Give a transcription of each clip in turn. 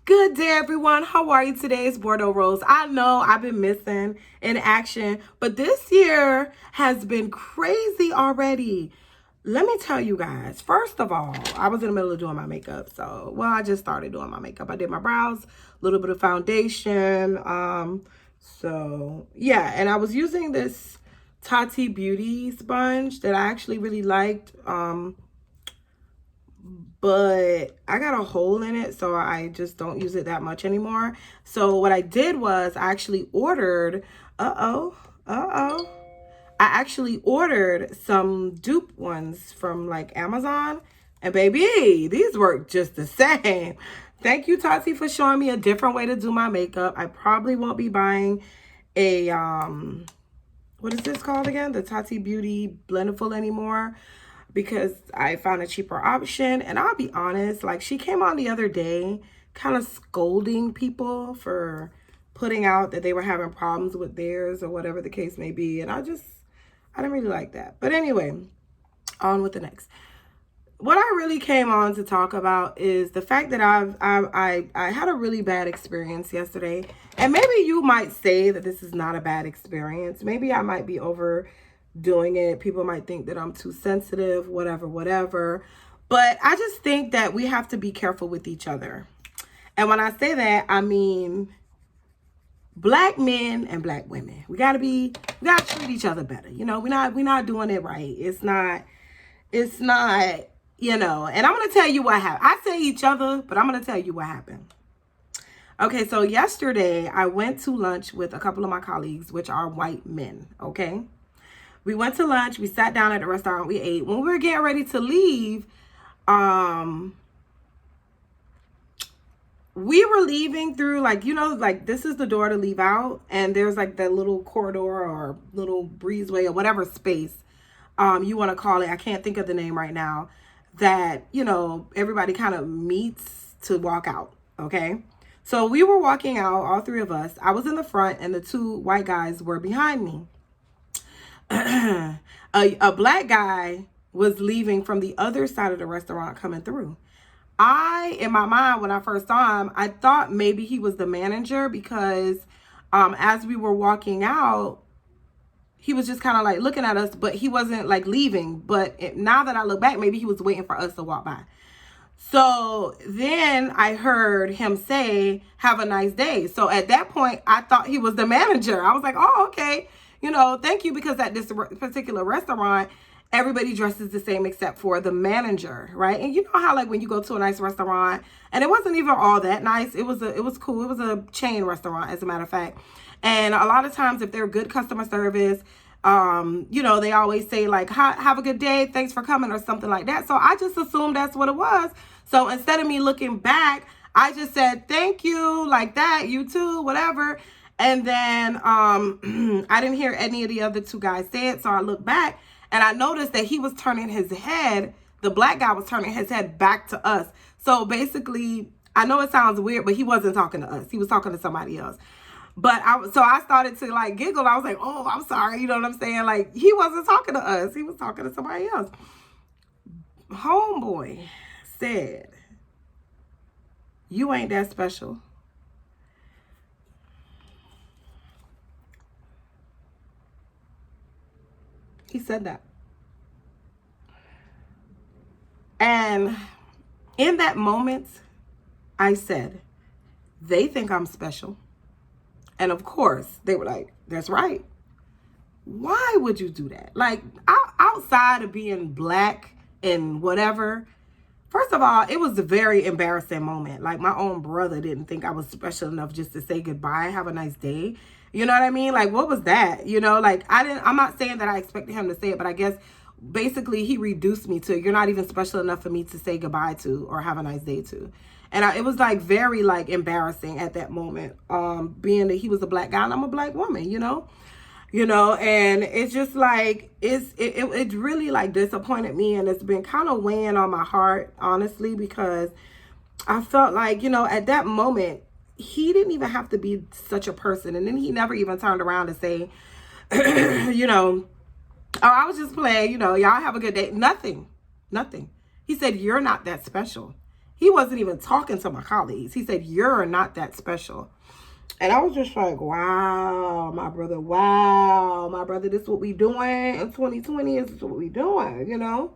Good day, everyone. How are you today? It's Bordeaux Rose. I know I've been missing in action, but this year has been crazy already. Let me tell you guys. First of all, I was in the middle of doing my makeup. I just started doing my makeup. I did my brows, a little bit of foundation. Yeah, and I was using this Tati Beauty sponge that I actually really liked. But I got a hole in it, so I just don't use it that much anymore. So what I did was I actually ordered, I actually ordered some dupe ones from like Amazon, and baby, these work just the same. Thank you, Tati, for showing me a different way to do my makeup. I probably won't be buying a, what is this called again? The Tati Beauty Blendable anymore, because I found a cheaper option. And I'll be honest, like, she came on the other day kind of scolding people for putting out that they were having problems with theirs or whatever the case may be. And I didn't really like that. But anyway, on with the next. What I really came on to talk about is the fact that I had a really bad experience yesterday. And maybe you might say that this is not a bad experience. Maybe I might be overdoing it. People might think that I'm too sensitive, whatever. But I just think that we have to be careful with each other. And when I say that, I mean black men and black women. We gotta treat each other better. You know, we're not doing it right. It's not, and I'm gonna tell you what happened. I say each other, but I'm gonna tell you what happened. Okay, so yesterday I went to lunch with a couple of my colleagues, which are white men, okay? We went to lunch, we sat down at the restaurant, we ate. When we were getting ready to leave, we were leaving through, like, like this is the door to leave out, and there's like that little corridor or little breezeway or whatever space you want to call it. I can't think of the name right now, that, everybody kind of meets to walk out, okay? So we were walking out, all three of us. I was in the front and the two white guys were behind me. A black guy was leaving from the other side of the restaurant coming through. In my mind, when I first saw him, I thought maybe he was the manager, because as we were walking out, he was just kind of like looking at us, but he wasn't like leaving. But now that I look back, maybe he was waiting for us to walk by. So then I heard him say, "Have a nice day." So at that point, I thought he was the manager. I was like, "Oh, okay. Thank you," because at this particular restaurant, everybody dresses the same except for the manager, right? And you know how, like, when you go to a nice restaurant, and it wasn't even all that nice. It was cool. It was a chain restaurant, as a matter of fact. And a lot of times, if they're good customer service, they always say like, "Have a good day, thanks for coming," or something like that. So I just assumed that's what it was. So instead of me looking back, I just said, "Thank you," like that, "You too," whatever. And then I didn't hear any of the other two guys say it. So I looked back and I noticed that he was turning his head. The black guy was turning his head back to us. So basically, I know it sounds weird, but he wasn't talking to us. He was talking to somebody else. But I started to like giggle. I was like, "Oh, I'm sorry." You know what I'm saying? Like, he wasn't talking to us. He was talking to somebody else. Homeboy said, "You ain't that special." He said that. And in that moment, I said, "They think I'm special." And of course, they were like, "That's right. Why would you do that?" Like, outside of being black and whatever, first of all, it was a very embarrassing moment. Like, my own brother didn't think I was special enough just to say goodbye, "Have a nice day." You know what I mean? Like, what was that? Like, I'm not saying that I expected him to say it, but I guess basically he reduced me to, "You're not even special enough for me to say goodbye to or have a nice day to." And it was like very like embarrassing at that moment, being that he was a black guy and I'm a black woman, and it's just like, it really like disappointed me, and it's been kind of weighing on my heart, honestly, because I felt like, at that moment, he didn't even have to be such a person. And then he never even turned around to say, "Oh, I was just playing, y'all have a good day." Nothing. He said, "You're not that special." He wasn't even talking to my colleagues. He said, "You're not that special." And I was just like, wow, my brother, this is what we doing in 2020. This is what we doing, you know?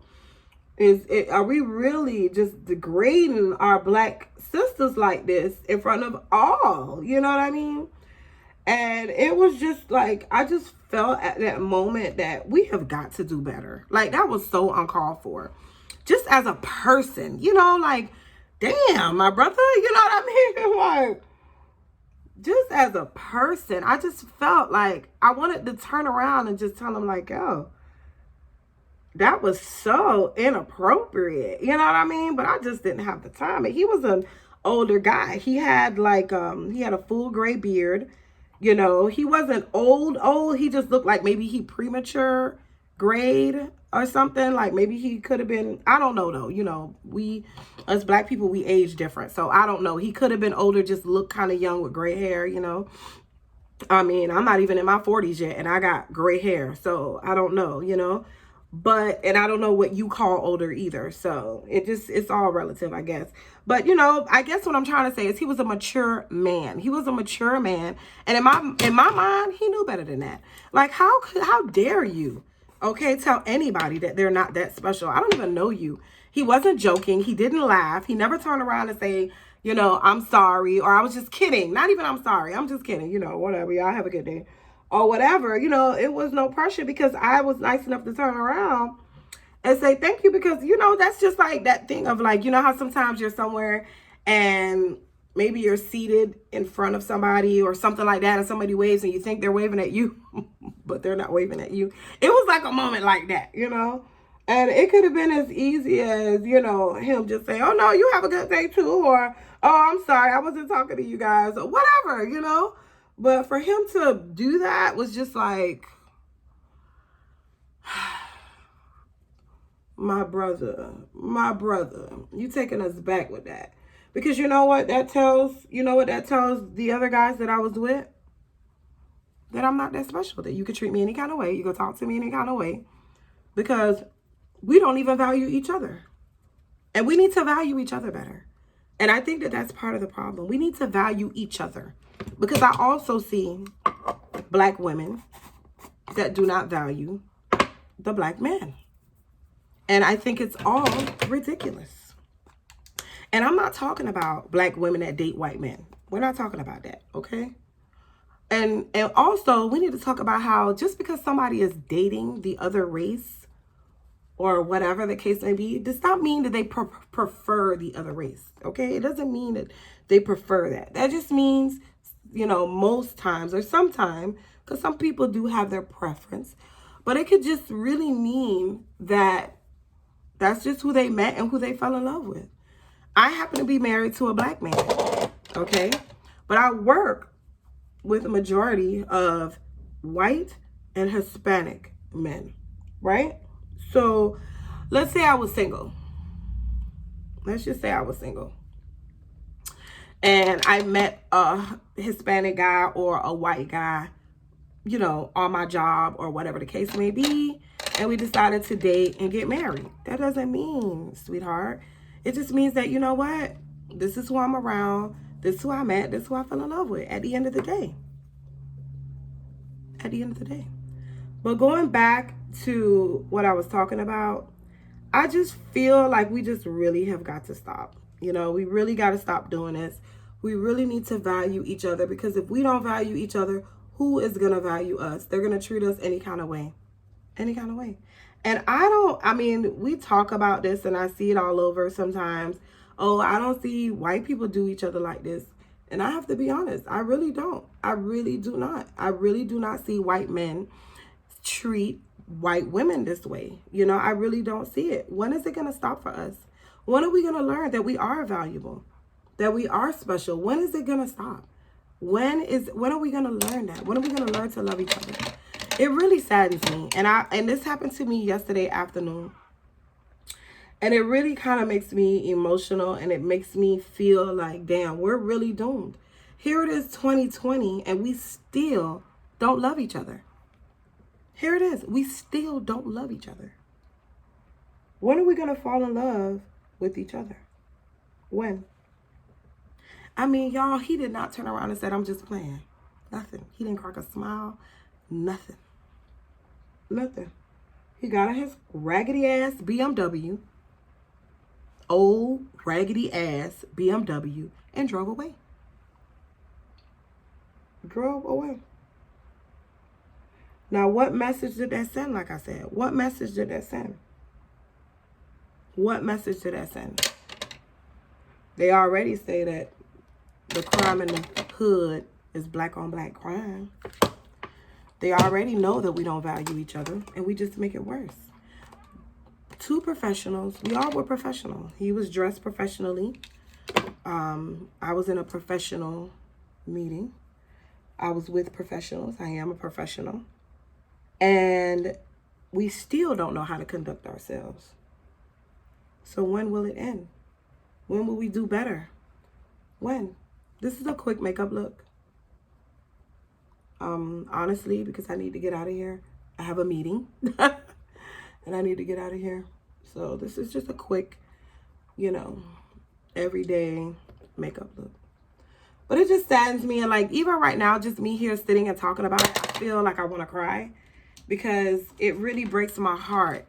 Are we really just degrading our black sisters like this in front of all? You know what I mean? And it was just like, I just felt at that moment that we have got to do better. Like, that was so uncalled for. Just as a person, you know, like, damn, my brother, you know what I mean? Like, just as a person, I just felt like I wanted to turn around and just tell him, like, yo, that was so inappropriate. You know what I mean? But I just didn't have the time. And he was an older guy. He had like, he had a full gray beard. You know, he wasn't old. He just looked like maybe he premature grade or something. Like maybe he could have been, I don't know though. You know, us black people, we age different. So I don't know. He could have been older, just looked kind of young with gray hair, you know. I mean, I'm not even in my 40s yet and I got gray hair. So I don't know, you know. And I don't know what you call older either. So it's all relative, I guess. But, you know, I guess what I'm trying to say is he was a mature man. He was a mature man. And in my mind, he knew better than that. Like, how dare you, okay, tell anybody that they're not that special? I don't even know you. He wasn't joking. He didn't laugh. He never turned around and say, you know, I'm sorry, or I was just kidding. Not even I'm sorry. I'm just kidding. You know, whatever. Y'all have a good day. Or whatever, you know, it was no pressure because I was nice enough to turn around and say thank you, because, you know, that's just like that thing of like, you know how sometimes you're somewhere and maybe you're seated in front of somebody or something like that and somebody waves and you think they're waving at you, but they're not waving at you. It was like a moment like that, you know, and it could have been as easy as, you know, him just saying, oh, no, you have a good day too, or, oh, I'm sorry, I wasn't talking to you guys, or whatever, you know. But for him to do that was just like, my brother, you taking us back with that. Because you know what that tells the other guys that I was with? That I'm not that special, that you could treat me any kind of way, you could talk to me any kind of way, because we don't even value each other. And we need to value each other better. And I think that that's part of the problem. We need to value each other. Because I also see black women that do not value the black man. And I think it's all ridiculous. And I'm not talking about black women that date white men. We're not talking about that, okay? And also, we need to talk about how just because somebody is dating the other race or whatever the case may be, does not mean that they prefer the other race, okay? It doesn't mean that they prefer that. That just means, you know, most times or sometimes, because some people do have their preference, but it could just really mean that that's just who they met and who they fell in love with. I happen to be married to a black man, okay? But I work with a majority of white and Hispanic men, right? So let's say I was single. Let's just say I was single. And I met a Hispanic guy or a white guy, you know, on my job or whatever the case may be. And we decided to date and get married. That doesn't mean, sweetheart. It just means that, you know what? This is who I'm around. This is who I met. This is who I fell in love with at the end of the day. At the end of the day. But going back to what I was talking about, I just feel like we just really have got to stop. You know, we really got to stop doing this. We really need to value each other, because if we don't value each other, who is going to value us? They're going to treat us any kind of way. Any kind of way. And I mean, we talk about this and I see it all over sometimes. Oh, I don't see white people do each other like this. And I have to be honest, I really don't. I really do not. I really do not see white men treat white women this way. You know, I really don't see it. When is it going to stop for us? When are we going to learn that we are valuable? That we are special? When is it going to stop? When are we going to learn that? When are we going to learn to love each other? It really saddens me. And this happened to me yesterday afternoon. And it really kind of makes me emotional, and it makes me feel like, damn, we're really doomed. Here it is, 2020, and we still don't love each other. Here it is. We still don't love each other. When are we going to fall in love with each other? When? I mean, y'all, he did not turn around and said, I'm just playing. Nothing. He didn't crack a smile. Nothing. Nothing. He got in his raggedy ass BMW, old raggedy ass BMW, and drove away. Drove away. Now, what message did that send? Like I said, what message did that send? What message did that send? They already say that the crime in the hood is black on black crime. They already know that we don't value each other, and we just make it worse. Two professionals. We all were professional. He was dressed professionally. I was in a professional meeting. I was with professionals. I am a professional. And we still don't know how to conduct ourselves. So when will it end? When will we do better? When? This is a quick makeup look. Honestly, because I need to get out of here. I have a meeting. And I need to get out of here. So this is just a quick, everyday makeup look. But it just saddens me. And like, even right now, just me here sitting and talking about it, I feel like I want to cry. Because it really breaks my heart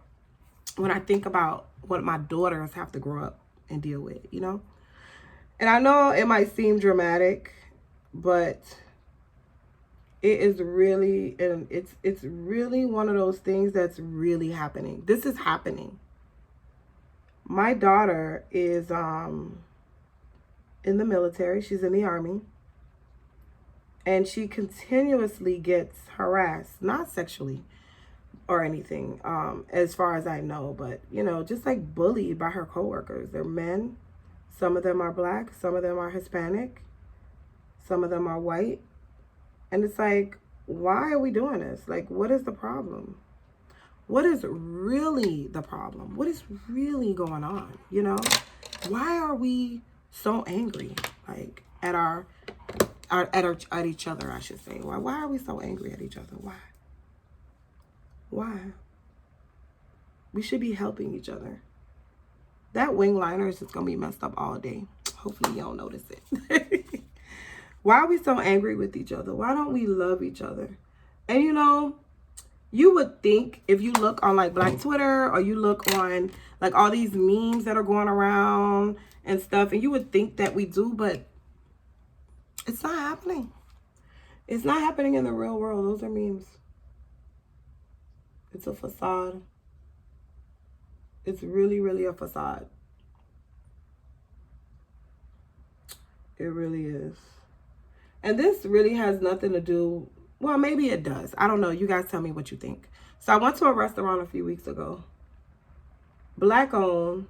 when I think about what my daughters have to grow up and deal with, And I know it might seem dramatic, but it is really, and it's really one of those things that's really happening. This is happening. My daughter is in the military. She's in the Army. And she continuously gets harassed, not sexually or anything, as far as I know, but, just like bullied by her coworkers. They're men. Some of them are black. Some of them are Hispanic. Some of them are white. And it's like, why are we doing this? Like, what is the problem? What is really the problem? What is really going on? Why are we so angry, like, at each other, I should say? Why are we so angry at each other? Why? We should be helping each other. That wing liner is just going to be messed up all day. Hopefully you don't notice it. Why are we so angry with each other? Why don't we love each other? And you would think if you look on like Black Twitter, or you look on like all these memes that are going around and stuff, and you would think that we do, but it's not happening. It's not happening in the real world. Those are memes. It's a facade. It's really, really a facade. It really is. And this really has nothing to do, well, maybe it does. I don't know. You guys tell me what you think. So I went to a restaurant a few weeks ago. Black owned.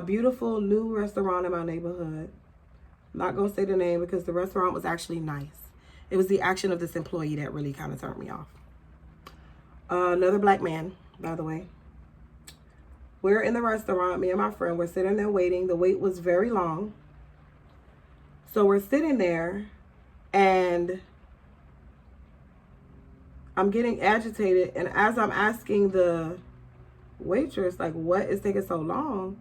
Beautiful new restaurant in my neighborhood. I'm not going to say the name because the restaurant was actually nice. It was the action of this employee that really kind of turned me off. Another black man, by the way. We're in the restaurant. Me and my friend, we're sitting there waiting. The wait was very long. So we're sitting there and I'm getting agitated. And as I'm asking the waitress, like, what is taking so long?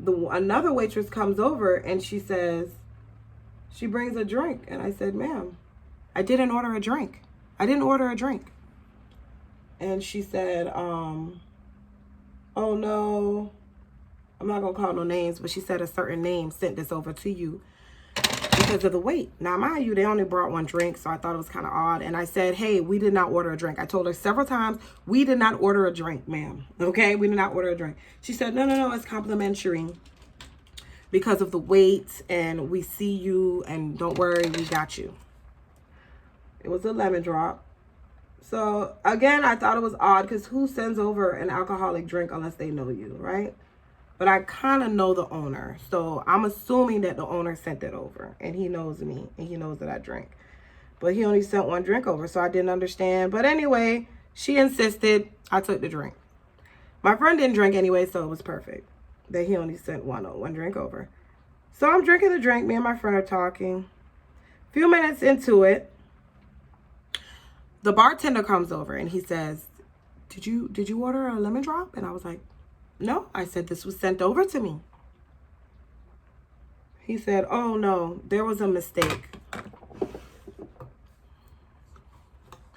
Another waitress comes over and she says, she brings a drink. And I said, ma'am, I didn't order a drink. I didn't order a drink. And she said, oh no, I'm not going to call no names, but she said a certain name sent this over to you because of the wait. Now, mind you, they only brought one drink, so I thought it was kind of odd. And I said, hey, we did not order a drink. I told her several times, we did not order a drink, ma'am. Okay, we did not order a drink. She said, no, it's complimentary because of the wait, and we see you, and don't worry, we got you. It was a lemon drop. So, again, I thought it was odd because who sends over an alcoholic drink unless they know you, right? But I kind of know the owner. So, I'm assuming that the owner sent it over. And he knows me. And he knows that I drink. But he only sent one drink over. So, I didn't understand. But anyway, she insisted. I took the drink. My friend didn't drink anyway, so it was perfect that he only sent one drink over. So, I'm drinking the drink. Me and my friend are talking. A few minutes into it, the bartender comes over and he says, did you order a lemon drop? And I was like, no. I said, this was sent over to me. He said, oh no, there was a mistake.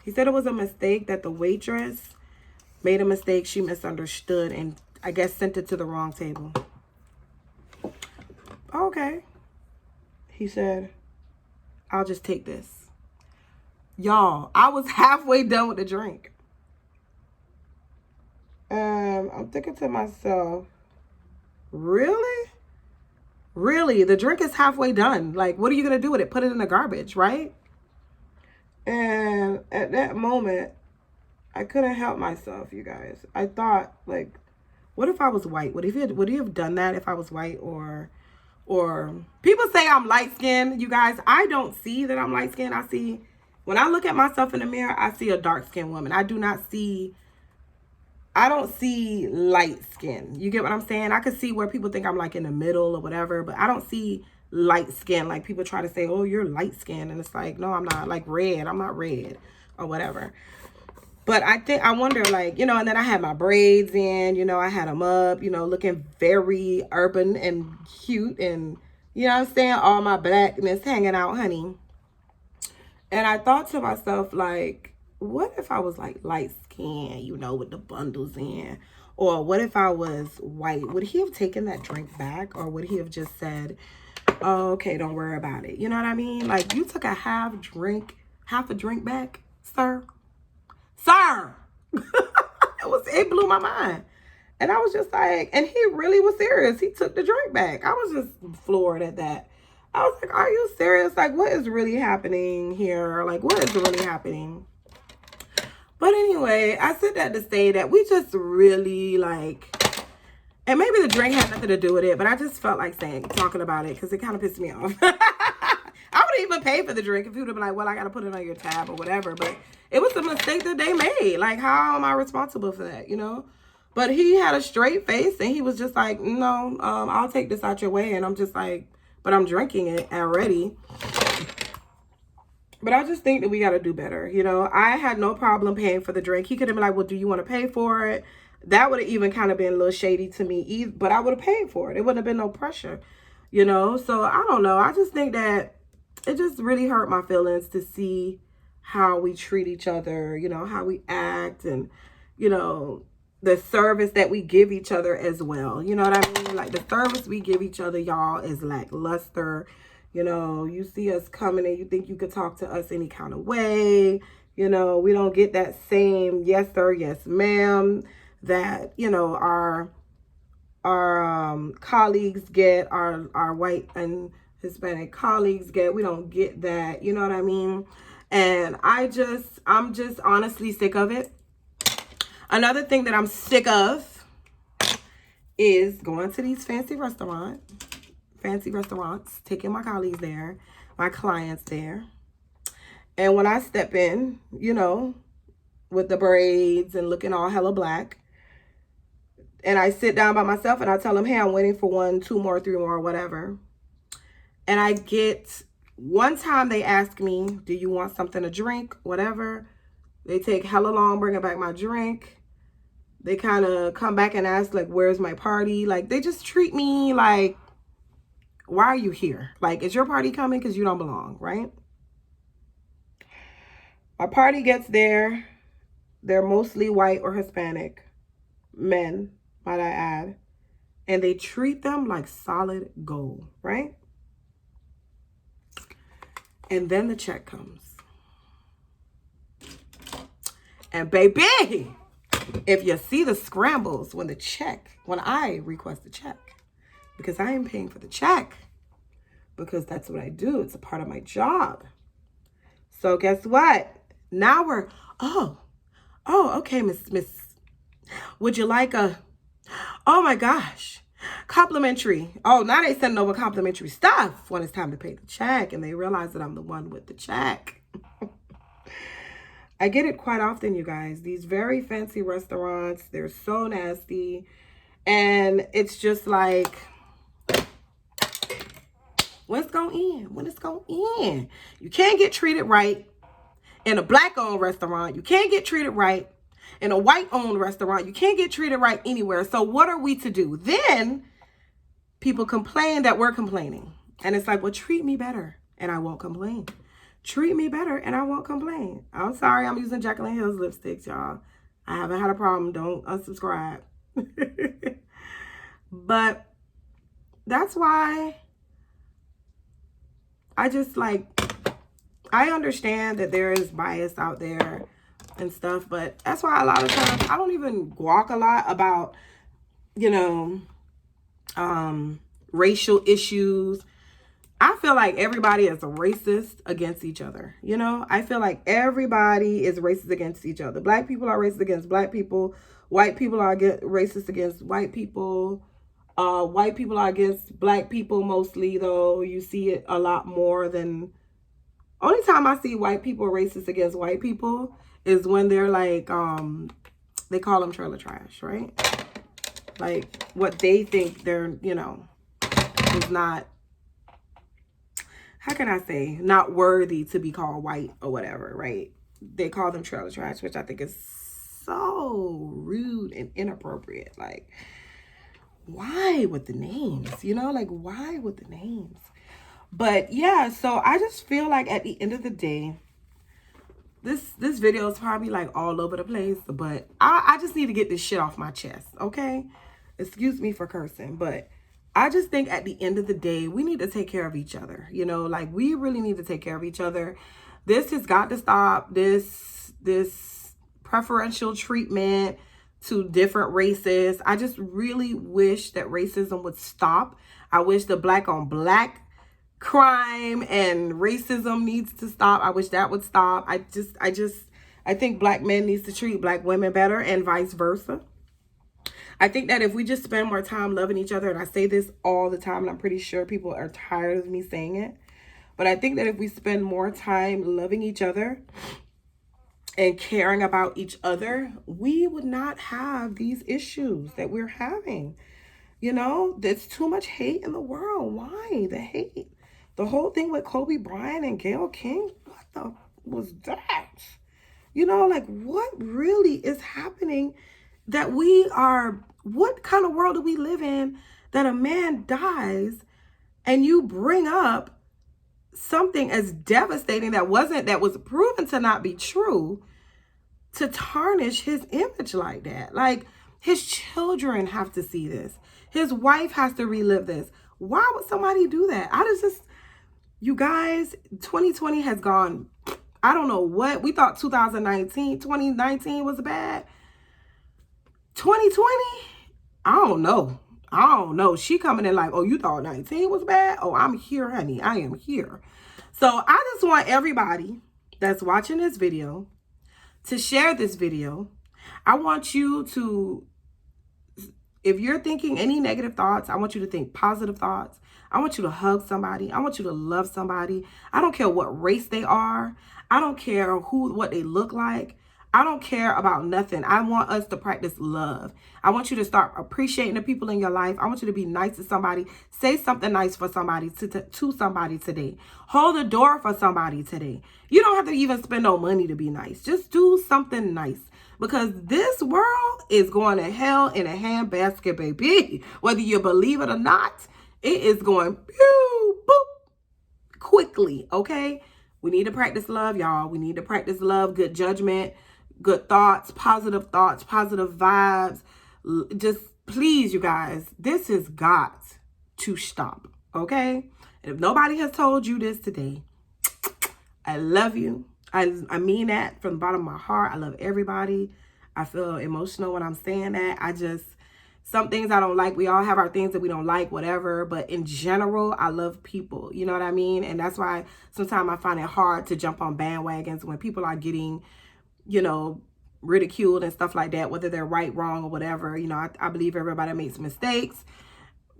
He said it was a mistake, that the waitress made a mistake. She misunderstood and I guess sent it to the wrong table. Okay. He said, I'll just take this. Y'all, I was halfway done with the drink. I'm thinking to myself, really? Really? The drink is halfway done. Like, what are you going to do with it? Put it in the garbage, right? And at that moment, I couldn't help myself, you guys. I thought, like, what if I was white? Would he have done that if I was white? Or people say I'm light-skinned, you guys. I don't see that I'm light-skinned. When I look at myself in the mirror, I see a dark-skinned woman. I don't see light skin. You get what I'm saying? I could see where people think I'm like in the middle or whatever, but I don't see light skin. Like people try to say, oh, you're light skin. And it's like, no, I'm not. Like red. I'm not red or whatever. But I wonder, like, you know, and then I had my braids in, you know, I had them up, you know, looking very urban and cute and, you know what I'm saying? All my blackness hanging out, honey. And I thought to myself, like, what if I was like light skin, you know, with the bundles in? Or what if I was white? Would he have taken that drink back? Or would he have just said, oh, okay, don't worry about it? You know what I mean? Like, you took a half a drink back, sir? Sir! It blew my mind. And I was just like, and he really was serious. He took the drink back. I was just floored at that. I was like, are you serious? Like, what is really happening here? Like, what is really happening? But anyway, I said that to say that we just really like, and maybe the drink had nothing to do with it, but I just felt like talking about it because it kind of pissed me off. I would even pay for the drink if he would have been like, well, I got to put it on your tab or whatever. But it was a mistake that they made. Like, how am I responsible for that, you know? But he had a straight face and he was just like, no, I'll take this out your way. And I'm just like, but I'm drinking it already. But I just think that we got to do better. You know, I had no problem paying for the drink. He could have been like, well, do you want to pay for it? That would have even kind of been a little shady to me. But I would have paid for it. It wouldn't have been no pressure, you know? So I don't know. I just think that it just really hurt my feelings to see how we treat each other, you know, how we act and, you know, the service that we give each other as well. You know what I mean? Like the service we give each other, y'all, is lackluster. You know, you see us coming and you think you could talk to us any kind of way. You know, we don't get that same yes sir, yes ma'am that, you know, our colleagues get, our white and Hispanic colleagues get. We don't get that. You know what I mean? And I'm just honestly sick of it. Another thing that I'm sick of is going to these fancy restaurants, taking my colleagues there, my clients there. And when I step in, you know, with the braids and looking all hella black, and I sit down by myself and I tell them, hey, I'm waiting for 1, 2 more, 3 more, whatever. And I get, one time they ask me, do you want something to drink, whatever. They take hella long bringing back my drink. They kind of come back and ask, like, where's my party? Like, they just treat me like, why are you here? Like, is your party coming? Because you don't belong, right? My party gets there. They're mostly white or Hispanic men, might I add. And they treat them like solid gold, right? And then the check comes. And baby, if you see the scrambles when I request a check, because I am paying for the check, because that's what I do. It's a part of my job. So guess what? Now we're, oh, okay, Miss, would you like oh my gosh, complimentary. Oh, now they sending over complimentary stuff when it's time to pay the check, and they realize that I'm the one with the check. I get it quite often, you guys. These very fancy restaurants, they're so nasty. And it's just like, when's going in? When it's going in? You can't get treated right in a black-owned restaurant. You can't get treated right in a white-owned restaurant. You can't get treated right anywhere. So what are we to do? Then people complain that we're complaining. And it's like, well, treat me better and I won't complain. Treat me better and I won't complain. I'm sorry I'm using Jaclyn Hill's lipsticks, y'all. I haven't had a problem. Don't unsubscribe. But that's why I just like, I understand that there is bias out there and stuff, but that's why a lot of times I don't even guac a lot about, you know, racial issues. I feel like everybody is racist against each other. You know, I feel like everybody is racist against each other. Black people are racist against black people. White people are racist against white people. White people are against black people mostly, though. You see it a lot more than... Only time I see white people racist against white people is when they're like, they call them trailer trash, right? Like what they think they're, you know, is not, how can I say, not worthy to be called white or whatever, right? They call them trailer trash, which I think is so rude and inappropriate. Like, why with the names, you know, like why with the names? But yeah, so I just feel like at the end of the day, this video is probably like all over the place, but I just need to get this shit off my chest, okay? Excuse me for cursing, but I just think at the end of the day, we need to take care of each other. You know, like we really need to take care of each other. This has got to stop. This preferential treatment to different races. I just really wish that racism would stop. I wish the black on black crime and racism needs to stop. I wish that would stop. I think black men needs to treat black women better and vice versa. I think that if we just spend more time loving each other, and I say this all the time, and I'm pretty sure people are tired of me saying it, but I think that if we spend more time loving each other and caring about each other, we would not have these issues that we're having. You know, there's too much hate in the world. Why the hate? The whole thing with Kobe Bryant and Gayle King, what the was that? You know, like what really is happening that we are, what kind of world do we live in that a man dies and you bring up something as devastating that was proven to not be true to tarnish his image like that? Like his children have to see this. His wife has to relive this. Why would somebody do that? You guys, 2020 has gone, I don't know what. We thought 2019 was bad. 2020, I don't know. She coming in like, oh, you thought 19 was bad? Oh, I'm here, honey. I am here. So I just want everybody that's watching this video to share this video. I want you to, if you're thinking any negative thoughts, I want you to think positive thoughts. I want you to hug somebody. I want you to love somebody. I don't care what race they are. I don't care what they look like. I don't care about nothing. I want us to practice love. I want you to start appreciating the people in your life. I want you to be nice to somebody. Say something nice for somebody, to somebody today. Hold the door for somebody today. You don't have to even spend no money to be nice. Just do something nice. Because this world is going to hell in a handbasket, baby. Whether you believe it or not, it is going pew, boop, quickly, okay? We need to practice love, y'all. We need to practice love, good judgment, good thoughts, positive vibes. Just please, you guys, this has got to stop, okay? And if nobody has told you this today, I love you. I mean that from the bottom of my heart. I love everybody. I feel emotional when I'm saying that. Some things I don't like. We all have our things that we don't like, whatever. But in general, I love people. You know what I mean? And that's why sometimes I find it hard to jump on bandwagons when people are getting, you know, ridiculed and stuff like that, whether they're right, wrong, or whatever. You know, I believe everybody makes mistakes,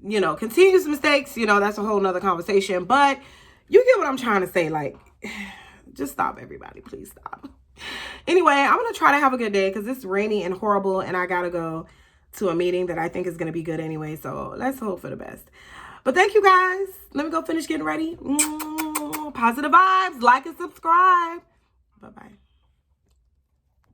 you know, continuous mistakes. You know, that's a whole nother conversation. But you get what I'm trying to say. Like, just stop, everybody. Please stop. Anyway, I'm going to try to have a good day because it's rainy and horrible and I got to go to a meeting that I think is going to be good anyway. So let's hope for the best. But thank you guys. Let me go finish getting ready. Positive vibes. Like and subscribe. Bye-bye.